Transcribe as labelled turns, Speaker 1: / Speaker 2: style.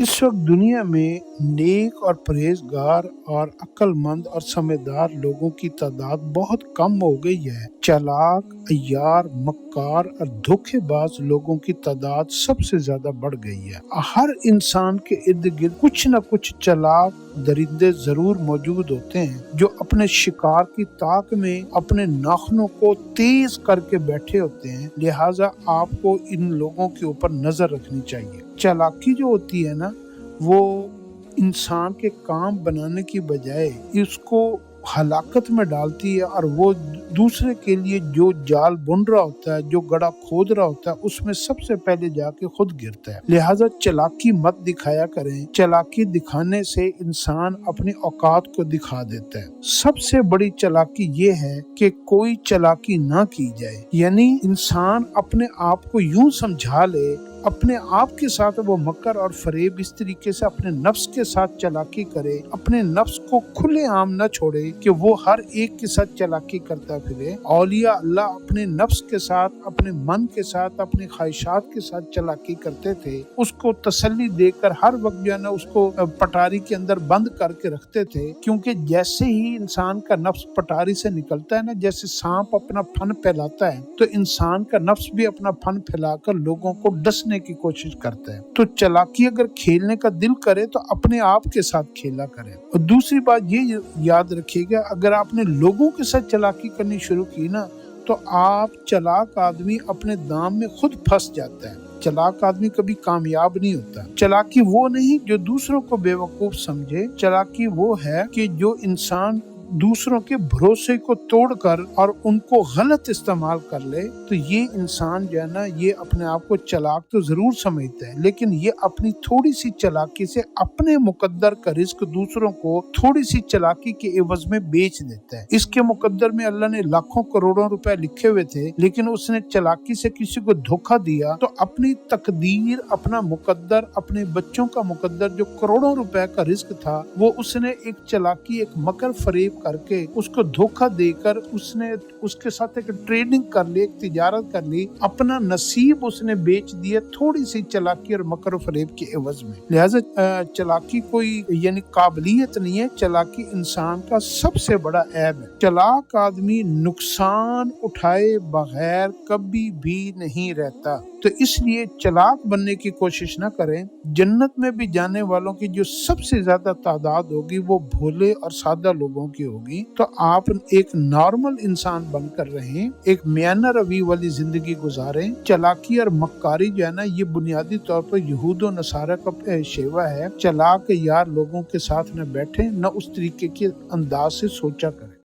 Speaker 1: इस वक्त दुनिया में नेक और परहेजगार और अक्लमंद और समझदार लोगों की तादाद बहुत कम हो गई है। चालाक, अय्यार, मक्कार और धोखेबाज लोगों की तादाद सबसे ज्यादा बढ़ गई है। हर इंसान के इर्द गिर्द कुछ न कुछ चालाक दरिंदे जरूर मौजूद होते हैं जो अपने शिकार की ताक में अपने नाखूनों को तेज करके बैठे होते हैं। लिहाजा आपको इन लोगों के ऊपर नजर रखनी चाहिए। चालाकी जो होती है ना, वो इंसान के काम बनाने की बजाय उसको हलाकत में डालती है, और वो दूसरे के लिए जो जाल बुन रहा होता है, जो गड़ा खोद रहा होता है, उसमें सबसे पहले जाके खुद गिरता है। लिहाजा चालाकी मत दिखाया करें। चालाकी दिखाने से इंसान अपनी औकात को दिखा देता है। सबसे बड़ी चालाकी ये है कि कोई चालाकी ना की जाए, यानी इंसान अपने आप को यूं समझा ले, अपने आप के साथ वो मकर और फरेब इस तरीके से अपने नफ्स के साथ चालाकी करे, अपने नफ्स को खुले आम न छोड़े कि वो हर एक के साथ चालाकी करता फिरे। औलिया अल्लाह अपने नफ्स के साथ, अपने मन के साथ, अपनी ख्वाहिशात के साथ चालाकी करते थे। उसको तसल्ली देकर हर वक्त जो है ना उसको पटारी के अंदर बंद करके रखते थे, क्योंकि जैसे ही इंसान का नफ्स पटारी से निकलता है ना, जैसे सांप अपना फन फैलाता है, तो इंसान का नफ्स भी अपना फन फैलाकर लोगों को डसने की कोशिश करता है। तो चालाकी अगर खेलने का दिल करे तो अपने आप के साथ खेला करे। और दूसरी बात ये याद रखिएगा, अगर आपने लोगों के साथ चालाकी करनी शुरू की ना, तो आप चालाक आदमी अपने दाम में खुद फंस जाता है। चालाक आदमी कभी कामयाब नहीं होता। चालाकी वो नहीं जो दूसरों को बेवकूफ समझे। चालाकी वो है कि जो इंसान दूसरों के भरोसे को तोड़कर और उनको गलत इस्तेमाल कर ले। तो ये इंसान जो है ना, ये अपने आप को चालाक तो जरूर समझता है, लेकिन ये अपनी थोड़ी सी चालाकी से अपने मुकद्दर का रिस्क दूसरों को थोड़ी सी चालाकी के एवज में बेच देता है। इसके मुकद्दर में अल्लाह ने लाखों करोड़ों रुपए लिखे हुए थे, लेकिन उसने चालाकी से किसी को धोखा दिया, तो अपनी तकदीर, अपना मुकद्दर, अपने बच्चों का मुकद्दर जो करोड़ों रुपए का रिस्क था, वो उसने एक चालाकी, एक मकर फरेब करके, उसको धोखा देकर उसने उसके साथ एक ट्रेडिंग कर ली, एक तिजारत कर ली, अपना नसीब उसने बेच दिया थोड़ी सी चालाकी और मकर फरेब के एवज में। लिहाजा चालाकी कोई यानी काबिलियत नहीं है, चालाकी इंसान का सबसे बड़ा ऐब है। चालाक आदमी नुकसान उठाए बगैर कभी भी नहीं रहता। तो इसलिए चालाक बनने की कोशिश न करें। जन्नत में भी जाने वालों की जो सबसे ज्यादा तादाद होगी वो भोले और सादा लोगों की होगी। तो आप एक नॉर्मल इंसान बनकर रहें, एक मियाना रवि वाली जिंदगी गुजारें। चालाकी और मक्कारी जो है ना, ये बुनियादी तौर पर यहूद और नसारा का शेवा है। चालाक यार लोगों के साथ न बैठे, न उस तरीके के अंदाज से सोचा करें।